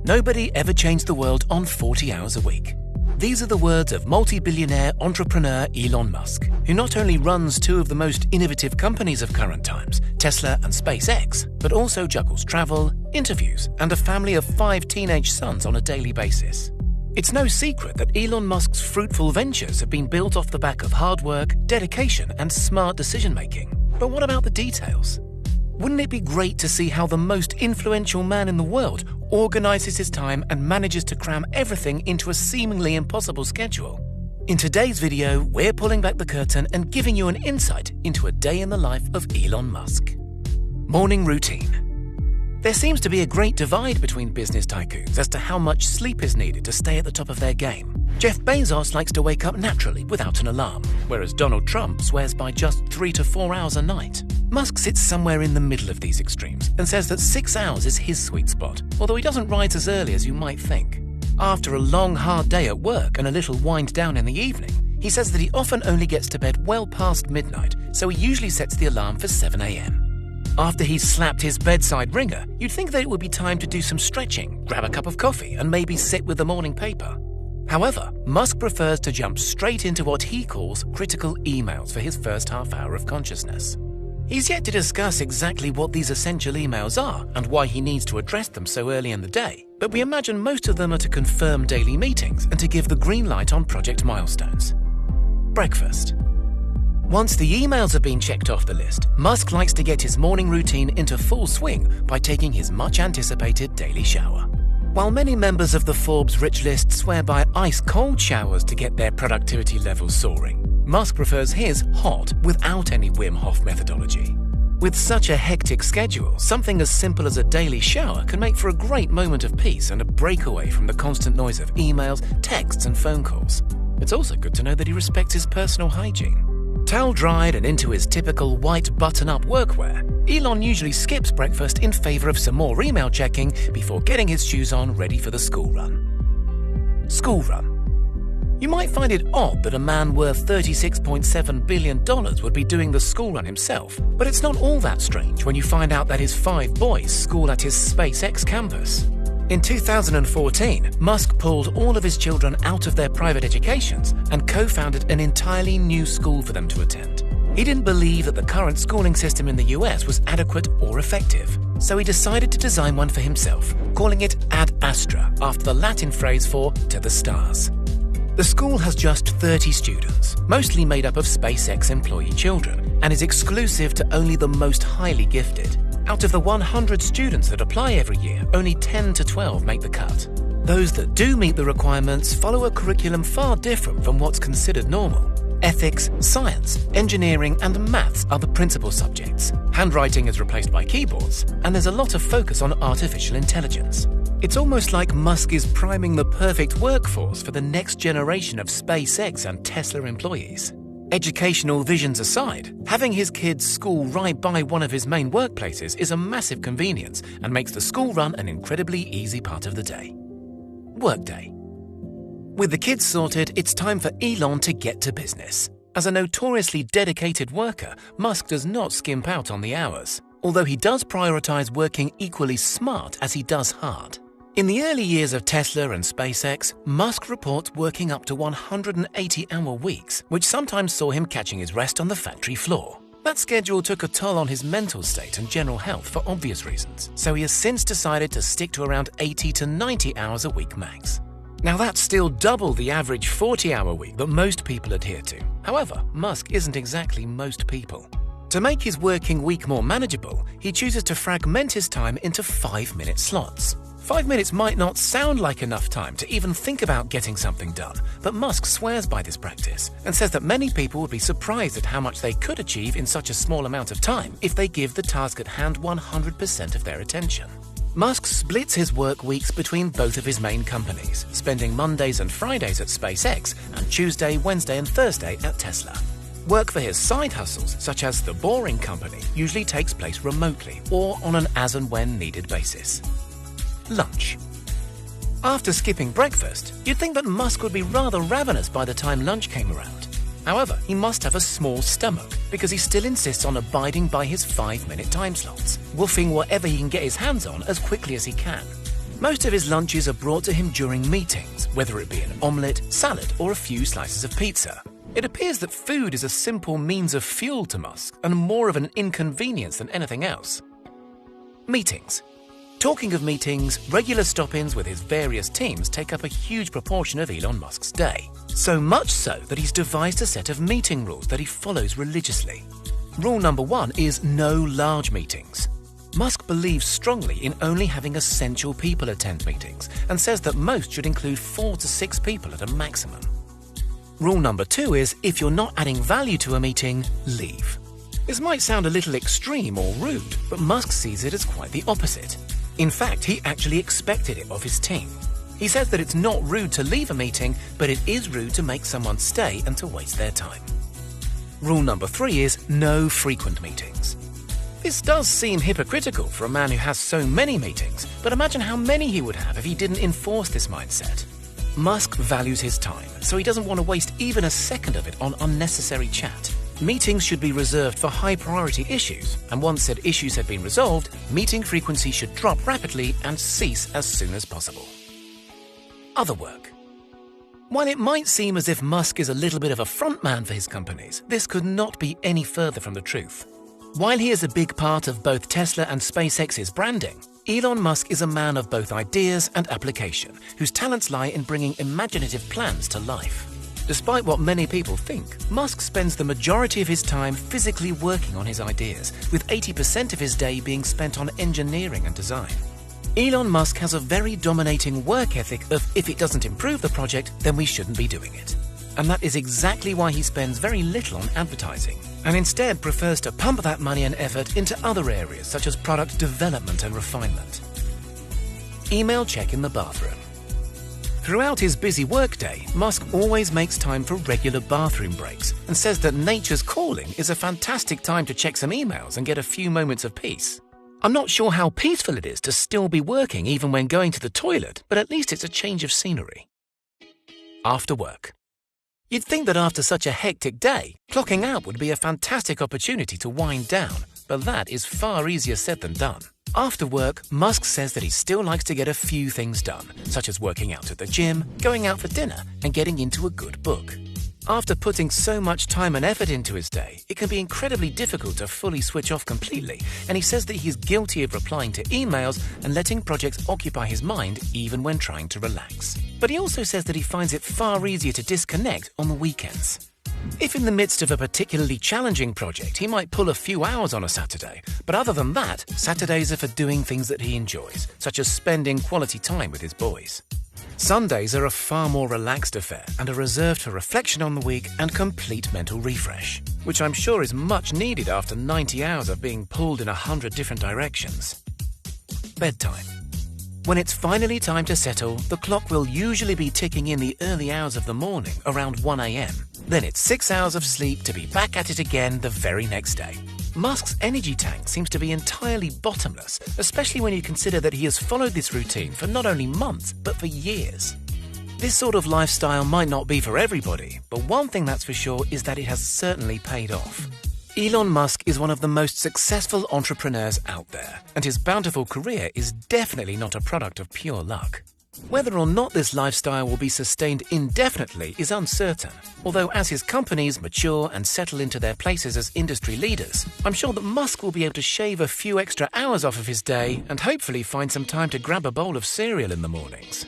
Nobody ever changed the world on 40 hours a week. These are the words of multi-billionaire entrepreneur Elon Musk, who not only runs two of the most innovative companies of current times, Tesla and SpaceX, but also juggles travel, interviews, and a family of 5 teenage sons on a daily basis. It's no secret that Elon Musk's fruitful ventures have been built off the back of hard work, dedication, and smart decision-making. But what about the details? Wouldn't it be great to see how the most influential man in the world organizes his time and manages to cram everything into a seemingly impossible schedule? In today's video, we're pulling back the curtain and giving you an insight into a day in the life of Elon Musk. Morning routine. There seems to be a great divide between business tycoons as to how much sleep is needed to stay at the top of their game. Jeff Bezos likes to wake up naturally without an alarm, whereas Donald Trump swears by just 3 to 4 hours a night. Musk sits somewhere in the middle of these extremes and says that 6 hours is his sweet spot, although he doesn't rise as early as you might think. After a long, hard day at work and a little wind down in the evening, he says that he often only gets to bed well past midnight, so he usually sets the alarm for 7 a.m. After he's slapped his bedside ringer, you'd think that it would be time to do some stretching, grab a cup of coffee, and maybe sit with the morning paper. However, Musk prefers to jump straight into what he calls critical emails for his first half hour of consciousness. He's yet to discuss exactly what these essential emails are and why he needs to address them so early in the day, but we imagine most of them are to confirm daily meetings and to give the green light on project milestones. Breakfast. Once the emails have been checked off the list, Musk likes to get his morning routine into full swing by taking his much-anticipated daily shower. While many members of the Forbes rich list swear by ice-cold showers to get their productivity levels soaring, Musk prefers his hot without any Wim Hof methodology. With such a hectic schedule, something as simple as a daily shower can make for a great moment of peace and a breakaway from the constant noise of emails, texts, and phone calls. It's also good to know that he respects his personal hygiene. Towel-dried and into his typical white button-up workwear, Elon usually skips breakfast in favor of some more email checking before getting his shoes on ready for the school run. School run. You might find it odd that a man worth $36.7 billion would be doing the school run himself, but it's not all that strange when you find out that his 5 boys school at his SpaceX campus. In 2014, Musk pulled all of his children out of their private educations and co-founded an entirely new school for them to attend. He didn't believe that the current schooling system in the US was adequate or effective, so he decided to design one for himself, calling it Ad Astra, after the Latin phrase for "to the stars." The school has just 30 students, mostly made up of SpaceX employee children, and is exclusive to only the most highly gifted. Out of the 100 students that apply every year, only 10 to 12 make the cut. Those that do meet the requirements follow a curriculum far different from what's considered normal. Ethics, science, engineering, and maths are the principal subjects. Handwriting is replaced by keyboards, and there's a lot of focus on artificial intelligence. It's almost like Musk is priming the perfect workforce for the next generation of SpaceX and Tesla employees. Educational visions aside, having his kids' school right by one of his main workplaces is a massive convenience and makes the school run an incredibly easy part of the day. Workday. With the kids sorted, it's time for Elon to get to business. As a notoriously dedicated worker, Musk does not skimp out on the hours, although he does prioritize working equally smart as he does hard. In the early years of Tesla and SpaceX, Musk reports working up to 180-hour weeks, which sometimes saw him catching his rest on the factory floor. That schedule took a toll on his mental state and general health for obvious reasons, so he has since decided to stick to around 80 to 90 hours a week max. Now that's still double the average 40-hour week that most people adhere to. However, Musk isn't exactly most people. To make his working week more manageable, he chooses to fragment his time into 5-minute slots. 5 minutes might not sound like enough time to even think about getting something done, but Musk swears by this practice and says that many people would be surprised at how much they could achieve in such a small amount of time if they give the task at hand 100% of their attention. Musk splits his work weeks between both of his main companies, spending Mondays and Fridays at SpaceX and Tuesday, Wednesday, and Thursday at Tesla. Work for his side hustles, such as the Boring Company, usually takes place remotely or on an as-and-when-needed basis. Lunch. After skipping breakfast, you'd think that Musk would be rather ravenous by the time lunch came around. However, he must have a small stomach because he still insists on abiding by his 5-minute time slots, woofing whatever he can get his hands on as quickly as he can. Most of his lunches are brought to him during meetings, whether it be an omelette, salad, or a few slices of pizza. It appears that food is a simple means of fuel to Musk and more of an inconvenience than anything else. Meetings. Talking of meetings, regular stop-ins with his various teams take up a huge proportion of Elon Musk's day. So much so that he's devised a set of meeting rules that he follows religiously. Rule number 1 is no large meetings. Musk believes strongly in only having essential people attend meetings and says that most should include 4 to 6 people at a maximum. Rule number 2 is if you're not adding value to a meeting, leave. This might sound a little extreme or rude, but Musk sees it as quite the opposite. In fact, he actually expected it of his team. He says that it's not rude to leave a meeting, but it is rude to make someone stay and to waste their time. Rule number 3 is no frequent meetings. This does seem hypocritical for a man who has so many meetings, but imagine how many he would have if he didn't enforce this mindset. Musk values his time, so he doesn't want to waste even a second of it on unnecessary chat. Meetings should be reserved for high-priority issues, and once said issues have been resolved, meeting frequency should drop rapidly and cease as soon as possible. Other work. While it might seem as if Musk is a little bit of a frontman for his companies, this could not be any further from the truth. While he is a big part of both Tesla and SpaceX's branding, Elon Musk is a man of both ideas and application, whose talents lie in bringing imaginative plans to life. Despite what many people think, Musk spends the majority of his time physically working on his ideas, with 80% of his day being spent on engineering and design. Elon Musk has a very dominating work ethic of if it doesn't improve the project, then we shouldn't be doing it. And that is exactly why he spends very little on advertising, and instead prefers to pump that money and effort into other areas such as product development and refinement. Email check in the bathroom. Throughout his busy workday, Musk always makes time for regular bathroom breaks and says that nature's calling is a fantastic time to check some emails and get a few moments of peace. I'm not sure how peaceful it is to still be working even when going to the toilet, but at least it's a change of scenery. After work. You'd think that after such a hectic day, clocking out would be a fantastic opportunity to wind down, but that is far easier said than done. After work, Musk says that he still likes to get a few things done, such as working out at the gym, going out for dinner, and getting into a good book. After putting so much time and effort into his day, it can be incredibly difficult to fully switch off completely, and he says that he's guilty of replying to emails and letting projects occupy his mind even when trying to relax. But he also says that he finds it far easier to disconnect on the weekends. If in the midst of a particularly challenging project, he might pull a few hours on a Saturday, but other than that, Saturdays are for doing things that he enjoys, such as spending quality time with his boys. Sundays are a far more relaxed affair and are reserved for reflection on the week and complete mental refresh, which I'm sure is much needed after 90 hours of being pulled in 100 different directions. Bedtime. When it's finally time to settle, the clock will usually be ticking in the early hours of the morning, around 1 a.m. Then it's 6 hours of sleep to be back at it again the very next day. Musk's energy tank seems to be entirely bottomless, especially when you consider that he has followed this routine for not only months, but for years. This sort of lifestyle might not be for everybody, but one thing that's for sure is that it has certainly paid off. Elon Musk is one of the most successful entrepreneurs out there, and his bountiful career is definitely not a product of pure luck. Whether or not this lifestyle will be sustained indefinitely is uncertain, although as his companies mature and settle into their places as industry leaders, I'm sure that Musk will be able to shave a few extra hours off of his day and hopefully find some time to grab a bowl of cereal in the mornings.